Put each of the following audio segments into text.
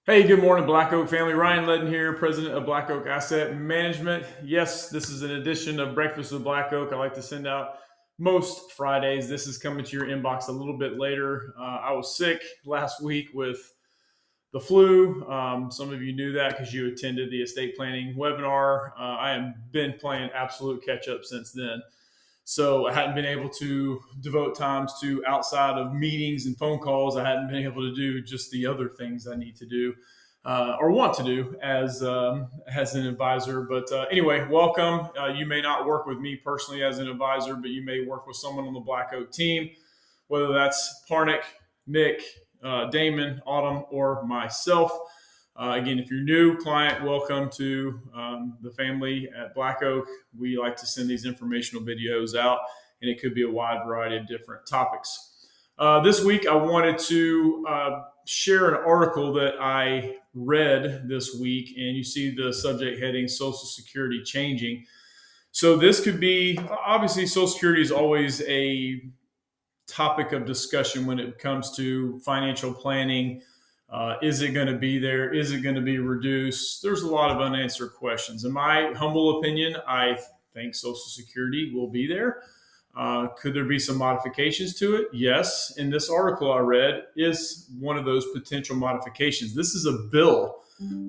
Hey, good morning, Black Oak family. Ryan Ledden here, president of Black Oak Asset Management. Yes, this is an edition of Breakfast with Black Oak. I like to send out most Fridays. This is coming to your inbox a little bit later. I was sick last week with the flu. Some of you knew that because you attended the estate planning webinar. I have been playing absolute catch up since then. So I hadn't been able to devote times to outside of meetings and phone calls. I hadn't been able to do just the other things I need to do or want to do as an advisor. But anyway, welcome. You may not work with me personally as an advisor, but you may work with someone on the Black Oak team, whether that's Parnick, Nick, Damon, Autumn, or myself. Again, if you're new client, welcome to the family at Black Oak. We like to send these informational videos out, and it could be a wide variety of different topics. This week, I wanted to share an article that I read this week, and you see the subject heading Social Security Changing. So this could be, obviously, Social Security is always a topic of discussion when it comes to financial planning. Is it going to be there? Is it going to be reduced? There's a lot of unanswered questions. In my humble opinion, I think Social Security will be there. Could there be some modifications to it? Yes. And this article I read is one of those potential modifications. This is a bill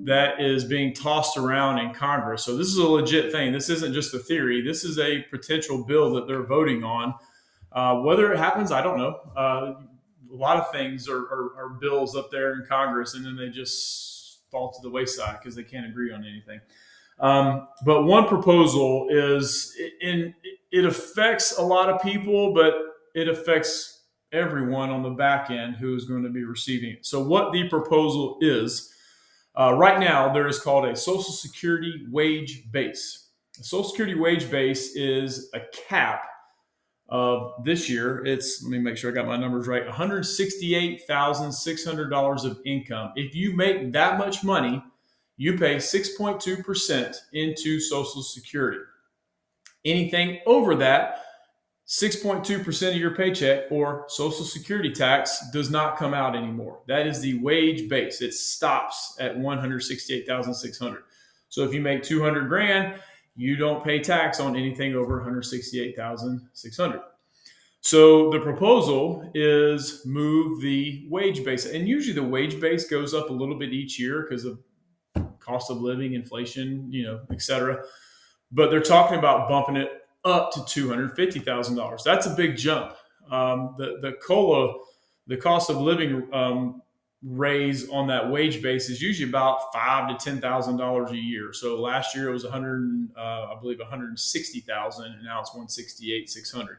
that is being tossed around in Congress. So this is a legit thing. This isn't just a theory. This is a potential bill that they're voting on. Whether it happens, I don't know. A lot of things are bills up there in Congress, and then they just fall to the wayside because they can't agree on anything. But one proposal is, it affects a lot of people, but it affects everyone on the back end who is going to be receiving it. So what the proposal is, right now, there is called a Social Security wage base. A Social Security wage base is a cap of this year. It's, let me make sure I got my numbers right, $168,600 of income. If you make that much money, you pay 6.2% into Social Security. Anything over that, 6.2% of your paycheck or Social Security tax does not come out anymore. That is the wage base. It stops at 168,600. So if you make 200 grand, you don't pay tax on anything over 168,600. So the proposal is move the wage base, and usually the wage base goes up a little bit each year because of cost of living, inflation, et cetera. But they're talking about bumping it up to $250,000. That's a big jump. The COLA, the cost of living raise on that wage base is usually about $5,000 to $10,000 a year. So last year it was I believe 160,000, and now it's 168,600.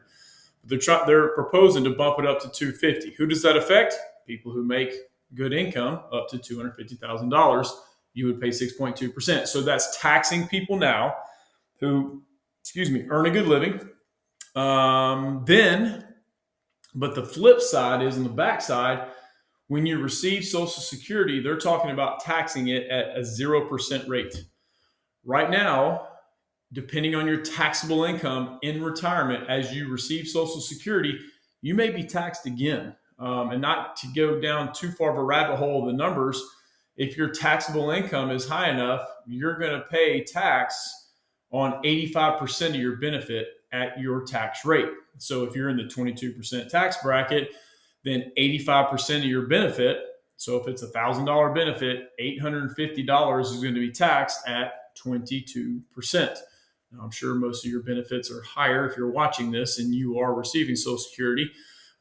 They're proposing to bump it up to 250. Who does that affect? People who make good income up to $250,000. You would pay 6.2%. So that's taxing people now who, earn a good living. But the flip side is, on the backside, when you receive Social Security, they're talking about taxing it at a 0% rate. Right now, depending on your taxable income in retirement, as you receive Social Security, you may be taxed again. And not to go down too far of a rabbit hole of the numbers, if your taxable income is high enough, you're going to pay tax on 85% of your benefit at your tax rate. So if you're in the 22% tax bracket, then 85% of your benefit, so if it's $1,000 benefit, $850 is going to be taxed at 22%. Now, I'm sure most of your benefits are higher if you're watching this and you are receiving Social Security.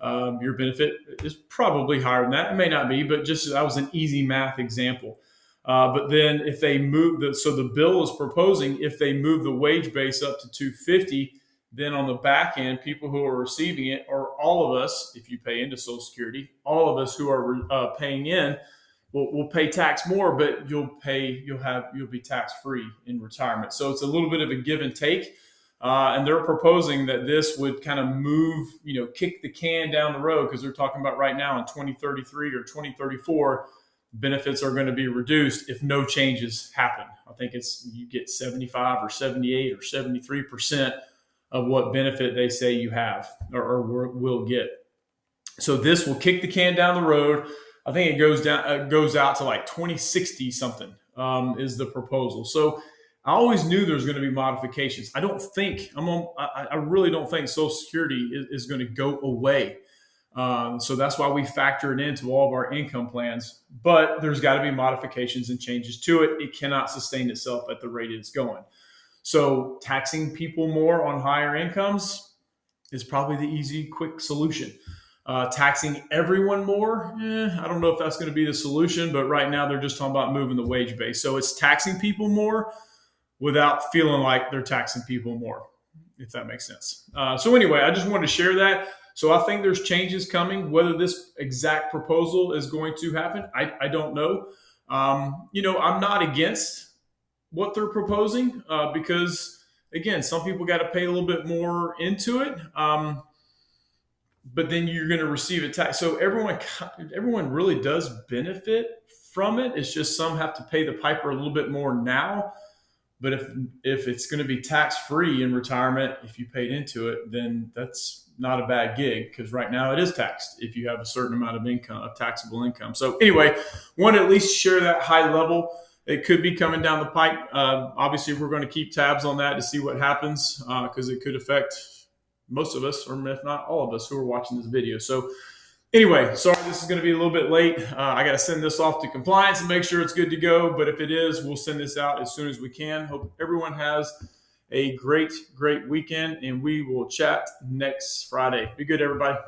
Your benefit is probably higher than that. It may not be, but just that was an easy math example. But then if they move the bill is proposing, if they move the wage base up to 250, then on the back end, people who are receiving it, or all of us, if you pay into Social Security, all of us who are paying in, will pay tax more, but you'll be tax free in retirement. So it's a little bit of a give and take. And they're proposing that this would kind of move, kick the can down the road, because they're talking about right now in 2033 or 2034, benefits are going to be reduced if no changes happen. I think you get 75 or 78 or 73% of what benefit they say you have or will get. So this will kick the can down the road. I think it goes out to like 2060 something is the proposal. So I always knew there was going to be modifications. I really don't think Social Security is going to go away. So that's why we factor it into all of our income plans. But there's got to be modifications and changes to it. It cannot sustain itself at the rate it's going. So taxing people more on higher incomes is probably the easy, quick solution. Taxing everyone more, I don't know if that's going to be the solution, but right now they're just talking about moving the wage base. So it's taxing people more without feeling like they're taxing people more, if that makes sense. So anyway, I just wanted to share that. So I think there's changes coming. Whether this exact proposal is going to happen, I don't know. I'm not against what they're proposing because, again, some people got to pay a little bit more into it. But then you're going to receive a tax. So everyone really does benefit from it. It's just some have to pay the piper a little bit more now. But if it's going to be tax free in retirement, if you paid into it, then that's not a bad gig, because right now it is taxed if you have a certain amount of income, of taxable income. So anyway, want to at least share that high level. It could be coming down the pipe. Obviously, we're going to keep tabs on that to see what happens, because it could affect most of us, or if not all of us, who are watching this video. So anyway, sorry this is going to be a little bit late. I got to send this off to compliance and make sure it's good to go. But if it is, we'll send this out as soon as we can. Hope everyone has a great weekend, and we will chat next Friday. Be good, everybody.